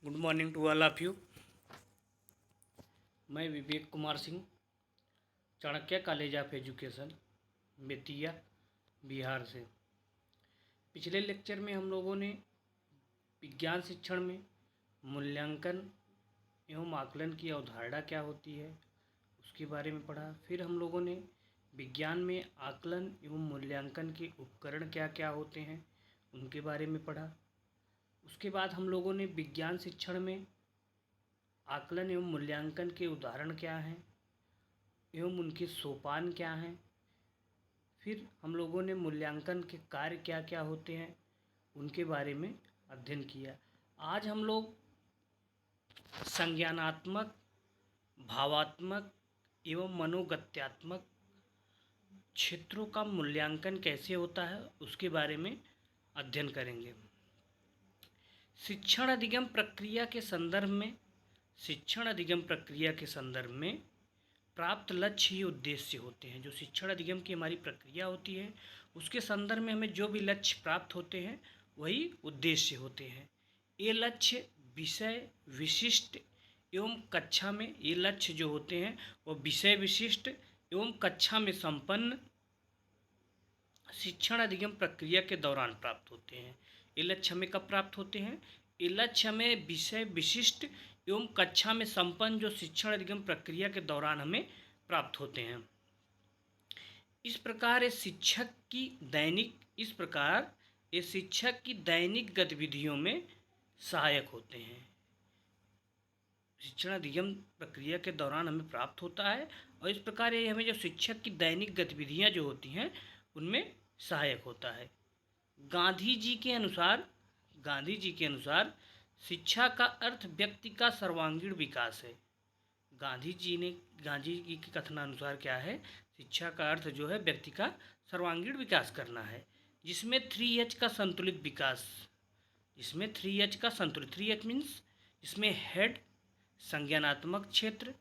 Good morning to all of you. मैं Vivek Kumar Singh, Chanakya college of education, Bettiah, Bihar से। पिछले लेक्चर में हम लोगों ने विज्ञान शिक्षण में मूल्यांकन एवं आकलन की अवधारणा क्या होती है उसके बारे में पढ़ा। फिर हम लोगों ने विज्ञान में आकलन एवं मूल्यांकन के उपकरण क्या क्या होते हैं उनके बारे में पढ़ा। उसके बाद हम लोगों ने विज्ञान शिक्षण में आकलन एवं मूल्यांकन के उदाहरण क्या हैं एवं उनके सोपान क्या हैं। फिर हम लोगों ने मूल्यांकन के कार्य क्या क्या होते हैं उनके बारे में अध्ययन किया। आज हम लोग संज्ञानात्मक, भावात्मक एवं मनोगत्यात्मक क्षेत्रों का मूल्यांकन कैसे होता है उसके बारे में अध्ययन करेंगे। शिक्षण अधिगम प्रक्रिया के संदर्भ में प्राप्त लक्ष्य ही उद्देश्य होते हैं। जो शिक्षण अधिगम की हमारी प्रक्रिया होती है उसके संदर्भ में हमें जो भी लक्ष्य प्राप्त होते हैं वही उद्देश्य होते हैं। ये लक्ष्य विषय विशिष्ट एवं कक्षा में ये लक्ष्य जो होते हैं वो विषय विशिष्ट एवं कक्षा में संपन्न शिक्षण अधिगम प्रक्रिया के दौरान प्राप्त होते हैं। ये लक्ष्य हमें कब प्राप्त होते हैं? ये लक्ष्य हमें विषय विशिष्ट एवं कक्षा में संपन्न जो शिक्षण अधिगम प्रक्रिया के दौरान हमें प्राप्त होते हैं। इस प्रकार ये शिक्षक की दैनिक गतिविधियों में सहायक होते हैं। शिक्षण अधिगम प्रक्रिया के दौरान हमें प्राप्त होता है और इस प्रकार ये हमें जो शिक्षक की दैनिक गतिविधियां जो होती हैं उनमें सहायक होता है। गांधी जी के अनुसार शिक्षा का अर्थ व्यक्ति का सर्वांगीण विकास है। गांधी जी के कथनानुसार क्या है? शिक्षा का अर्थ जो है व्यक्ति का सर्वांगीण विकास करना है, जिसमें 3H का संतुलित विकास। 3H मीन्स इसमें हेड संज्ञानात्मक क्षेत्र,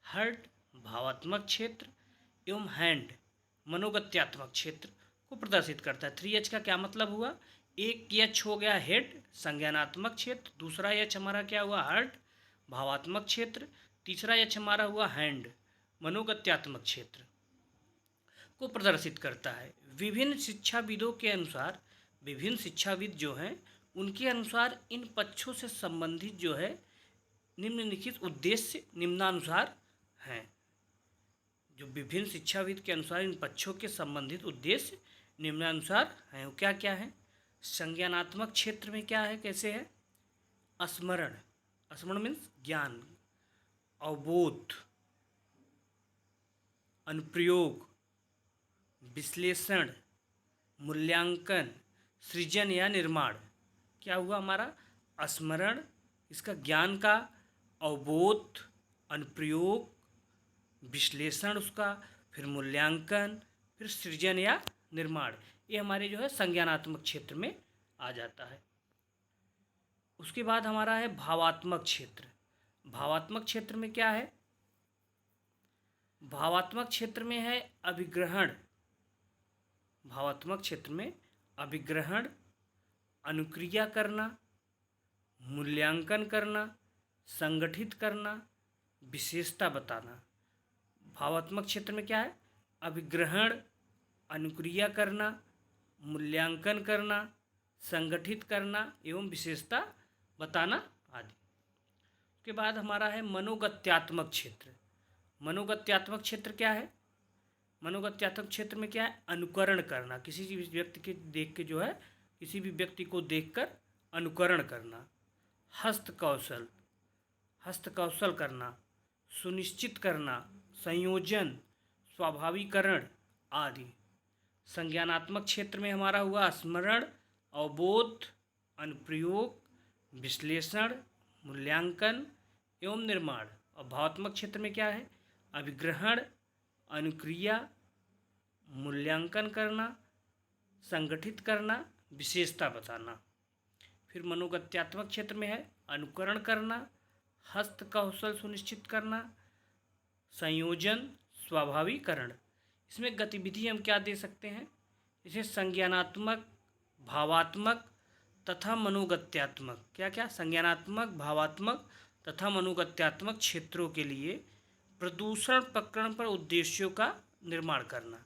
हार्ट भावात्मक क्षेत्र एवं हैंड मनोगत्यात्मक क्षेत्र को प्रदर्शित करता है। 3H का क्या मतलब हुआ? एक H हो गया हेड संज्ञानात्मक क्षेत्र, दूसरा H हमारा क्या हुआ? हार्ट भावात्मक क्षेत्र, तीसरा H हमारा हुआ हैंड मनोगत्यात्मक क्षेत्र को प्रदर्शित करता है। विभिन्न शिक्षाविद जो हैं उनके अनुसार इन पक्षों से संबंधित जो है निम्नलिखित उद्देश्य निम्नानुसार हैं। जो विभिन्न शिक्षाविद के अनुसार इन पक्षों के संबंधित उद्देश्य निम्नानुसार हैं। वो क्या क्या है? संज्ञानात्मक क्षेत्र में क्या है, कैसे है? स्मरण मीन्स ज्ञान, अवबोध, अनुप्रयोग, विश्लेषण, मूल्यांकन, सृजन या निर्माण। क्या हुआ हमारा? स्मरण इसका ज्ञान का, अवबोध, अनुप्रयोग, विश्लेषण उसका, फिर मूल्यांकन, फिर सृजन या निर्माण। ये हमारे जो है संज्ञानात्मक क्षेत्र में आ जाता है। उसके बाद हमारा है भावात्मक क्षेत्र। भावात्मक क्षेत्र में क्या है? भावात्मक क्षेत्र में है अभिग्रहण। भावात्मक क्षेत्र में अभिग्रहण, अनुक्रिया करना, मूल्यांकन करना, संगठित करना, विशेषता बताना। भावात्मक क्षेत्र में क्या है? अभिग्रहण, अनुक्रिया करना, मूल्यांकन करना, संगठित करना एवं विशेषता बताना आदि। उसके बाद हमारा है मनोगत्यात्मक क्षेत्र। मनोगत्यात्मक क्षेत्र क्या है? मनोगत्यात्मक क्षेत्र में क्या है? अनुकरण करना, किसी भी व्यक्ति के देख के जो है किसी भी व्यक्ति को देखकर अनुकरण करना। हस्तकौशल करना, सुनिश्चित करना, संयोजन, स्वाभाविकरण आदि। संज्ञानात्मक क्षेत्र में हमारा हुआ स्मरण, अवबोध, अनुप्रयोग, विश्लेषण, मूल्यांकन एवं निर्माण। और भावात्मक क्षेत्र में क्या है? अभिग्रहण, अनुक्रिया, मूल्यांकन करना, संगठित करना, विशेषता बताना। फिर मनोगत्यात्मक क्षेत्र में है अनुकरण करना, हस्तकौशल सुनिश्चित करना, संयोजन, स्वाभाविकरण। इसमें गतिविधि हम क्या दे सकते हैं? इसे संज्ञानात्मक, भावात्मक, तथा मनोगत्यात्मक, क्या क्या, संज्ञानात्मक, भावात्मक तथा मनोगत्यात्मक क्षेत्रों के लिए प्रदूषण प्रकरण पर उद्देश्यों का निर्माण करना।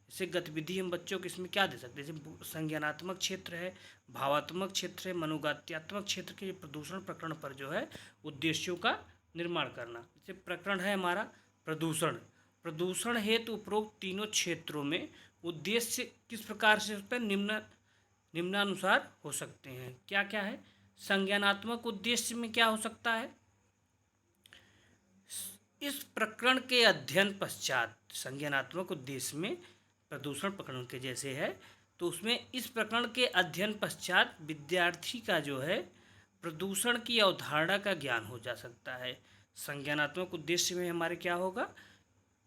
जैसे गतिविधि हम बच्चों को इसमें क्या दे सकते हैं, जैसे संज्ञानात्मक क्षेत्र है, भावात्मक क्षेत्र है, मनोगत्यात्मक क्षेत्र के प्रदूषण प्रकरण पर जो है उद्देश्यों का निर्माण करना। जैसे प्रकरण है हमारा प्रदूषण, प्रदूषण हेतु उपरोक्त तीनों क्षेत्रों में उद्देश्य किस प्रकार से उस पर निम्नानुसार हो सकते हैं। क्या क्या है, संज्ञानात्मक उद्देश्य में क्या हो सकता है, इस प्रकरण के अध्ययन पश्चात, संज्ञानात्मक उद्देश्य में प्रदूषण प्रकरण के जैसे है, तो उसमें इस प्रकरण के अध्ययन पश्चात विद्यार्थी का जो है प्रदूषण की अवधारणा का ज्ञान हो जा सकता है। संज्ञानात्मक उद्देश्य में हमारे क्या होगा,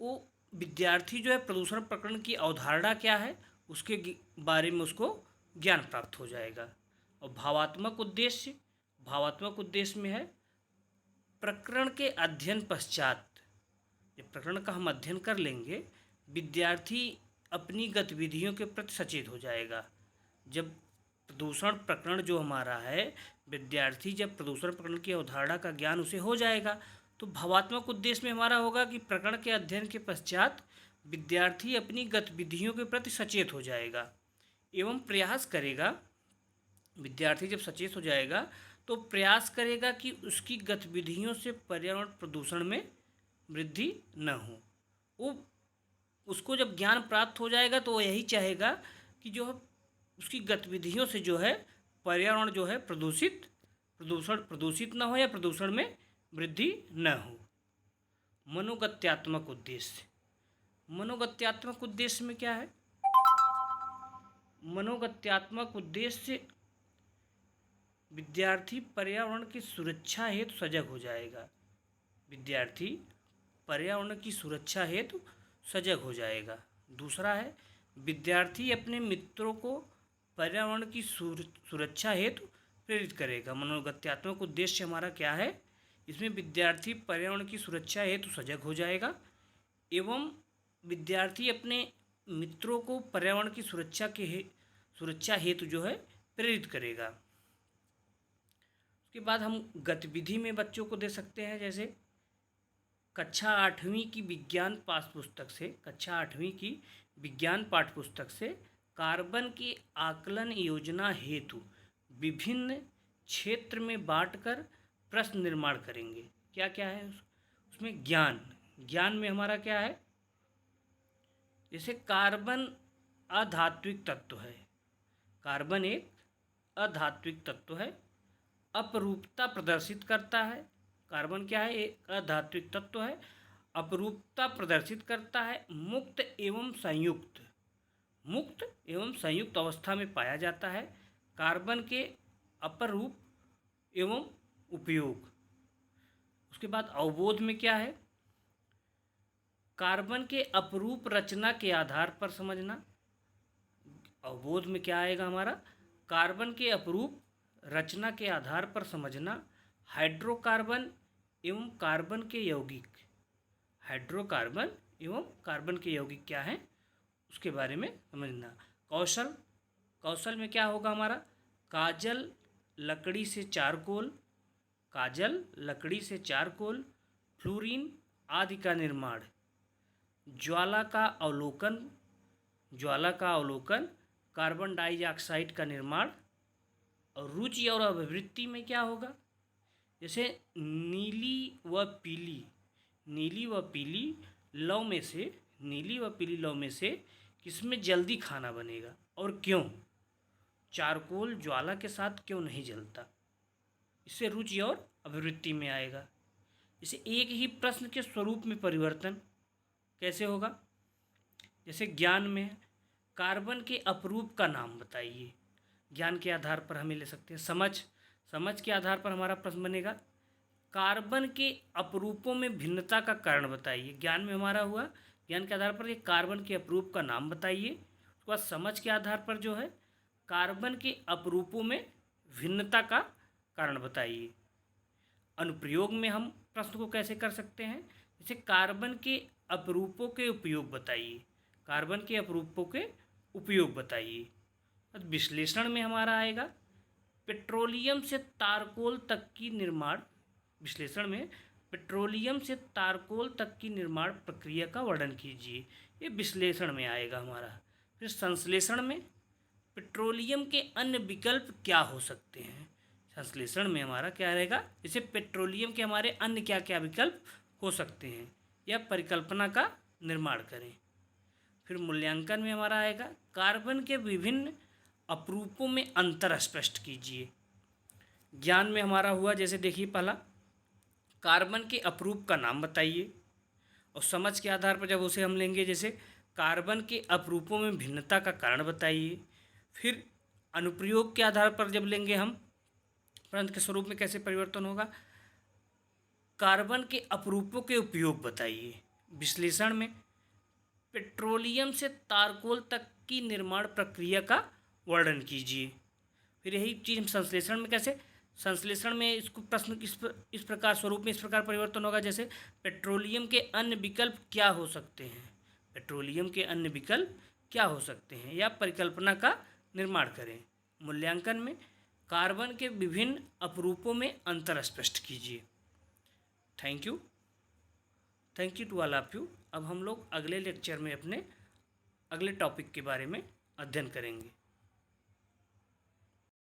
वो विद्यार्थी जो है प्रदूषण प्रकरण की अवधारणा क्या है उसके बारे में उसको ज्ञान प्राप्त हो जाएगा। और भावात्मक उद्देश्य, भावात्मक उद्देश्य में है प्रकरण के अध्ययन पश्चात, जब प्रकरण का हम अध्ययन कर लेंगे विद्यार्थी अपनी गतिविधियों के प्रति सचेत हो जाएगा। जब प्रदूषण प्रकरण जो हमारा है, विद्यार्थी जब प्रदूषण प्रकरण की अवधारणा का ज्ञान उसे हो जाएगा, तो भावात्मक उद्देश्य में हमारा होगा कि प्रकरण के अध्ययन के पश्चात विद्यार्थी अपनी गतिविधियों के प्रति सचेत हो जाएगा एवं प्रयास करेगा। विद्यार्थी जब सचेत हो जाएगा तो प्रयास करेगा कि उसकी गतिविधियों से पर्यावरण प्रदूषण में वृद्धि न हो। वो उसको जब ज्ञान प्राप्त हो जाएगा तो वो यही चाहेगा कि जो है उसकी गतिविधियों से जो है पर्यावरण जो है प्रदूषित न हो या प्रदूषण में वृद्धि न हो। मनोगत्यात्मक उद्देश्य, मनोगत्यात्मक उद्देश्य में क्या है, मनोगत्यात्मक उद्देश्य विद्यार्थी पर्यावरण की सुरक्षा हेतु सजग हो जाएगा। विद्यार्थी पर्यावरण की सुरक्षा हेतु सजग हो जाएगा। दूसरा है विद्यार्थी अपने मित्रों को पर्यावरण की सुरक्षा हेतु प्रेरित करेगा। मनोगत्यात्मक उद्देश्य हमारा क्या है, इसमें विद्यार्थी पर्यावरण की सुरक्षा हेतु सजग हो जाएगा एवं विद्यार्थी अपने मित्रों को पर्यावरण की सुरक्षा हेतु जो है प्रेरित करेगा। उसके बाद हम गतिविधि में बच्चों को दे सकते हैं, जैसे कक्षा 8वीं की विज्ञान पाठ्यपुस्तक से, कक्षा 8वीं की विज्ञान पाठ्यपुस्तक से कार्बन की आकलन योजना हेतु विभिन्न क्षेत्र में बांटकर प्रश्न निर्माण करेंगे। क्या क्या है उसमें, ज्ञान में हमारा क्या है, जैसे कार्बन अधात्विक तत्व है, कार्बन एक अधात्विक तत्व है, अपरूपता प्रदर्शित करता है। कार्बन क्या है, एक अधात्विक तत्व है, अपरूपता प्रदर्शित करता है, मुक्त एवं संयुक्त अवस्था में पाया जाता है। कार्बन के अपरूप एवं उपयोग। उसके बाद अवबोध में क्या है, कार्बन के अपरूप रचना के आधार पर समझना। अवबोध में क्या आएगा हमारा, कार्बन के अपरूप रचना के आधार पर समझना। हाइड्रोकार्बन एवं कार्बन के यौगिक, हाइड्रोकार्बन एवं कार्बन के यौगिक क्या हैं उसके बारे में समझना। कौशल में क्या होगा हमारा, काजल लकड़ी से चारकोल, फ्लोरीन आदि का निर्माण। ज्वाला का अवलोकन, कार्बन डाइऑक्साइड का निर्माण। और रुचि और अभिवृत्ति में क्या होगा, जैसे नीली व पीली लौ में से किसमें जल्दी खाना बनेगा और क्यों, चारकोल ज्वाला के साथ क्यों नहीं जलता। इससे रुचि और अभिवृत्ति में आएगा। इसे एक ही प्रश्न के स्वरूप में परिवर्तन कैसे होगा, जैसे ज्ञान में कार्बन के अपरूप का नाम बताइए, ज्ञान के आधार पर हमें ले सकते हैं। समझ के आधार पर हमारा प्रश्न बनेगा कार्बन के अपरूपों में भिन्नता का कारण बताइए। ज्ञान में हमारा हुआ, ज्ञान के आधार पर ये कार्बन के अपरूप का नाम बताइए। उसके बाद समझ के आधार पर जो है कार्बन के अपरूपों में भिन्नता का कारण बताइए। अनुप्रयोग में हम प्रश्न को कैसे कर सकते हैं, जैसे कार्बन के अपरूपों के उपयोग बताइए, कार्बन के अपरूपों के उपयोग बताइए। विश्लेषण में हमारा आएगा पेट्रोलियम से तारकोल तक की निर्माण विश्लेषण में पेट्रोलियम से तारकोल तक की निर्माण प्रक्रिया का वर्णन कीजिए। ये विश्लेषण में आएगा हमारा। फिर संश्लेषण में पेट्रोलियम के अन्य विकल्प क्या हो सकते हैं। संश्लेषण में हमारा क्या रहेगा, जैसे पेट्रोलियम के हमारे अन्य क्या क्या विकल्प हो सकते हैं, या परिकल्पना का निर्माण करें। फिर मूल्यांकन में हमारा आएगा कार्बन के विभिन्न अपरूपों में अंतर स्पष्ट कीजिए। ज्ञान में हमारा हुआ, जैसे देखिए पहला कार्बन के अपरूप का नाम बताइए, और समझ के आधार पर जब उसे हम लेंगे, जैसे कार्बन के अपरूपों में भिन्नता का कारण बताइए। फिर अनुप्रयोग के आधार पर जब लेंगे हम, परंत के स्वरूप में कैसे परिवर्तन होगा, कार्बन के अपरूपों के उपयोग बताइए। विश्लेषण में पेट्रोलियम से तारकोल तक की निर्माण प्रक्रिया का वर्णन कीजिए। फिर यही चीज़ हम संश्लेषण में कैसे, संश्लेषण में इसको प्रश्न इस प्रकार स्वरूप में इस प्रकार परिवर्तन होगा, जैसे पेट्रोलियम के अन्य विकल्प क्या हो सकते हैं, पेट्रोलियम के अन्य विकल्प क्या हो सकते हैं, या परिकल्पना का निर्माण करें। मूल्यांकन में कार्बन के विभिन्न अपरूपों में अंतर स्पष्ट कीजिए। Thank you to all of you. अब हम लोग अगले लेक्चर में अपने अगले टॉपिक के बारे में अध्ययन करेंगे।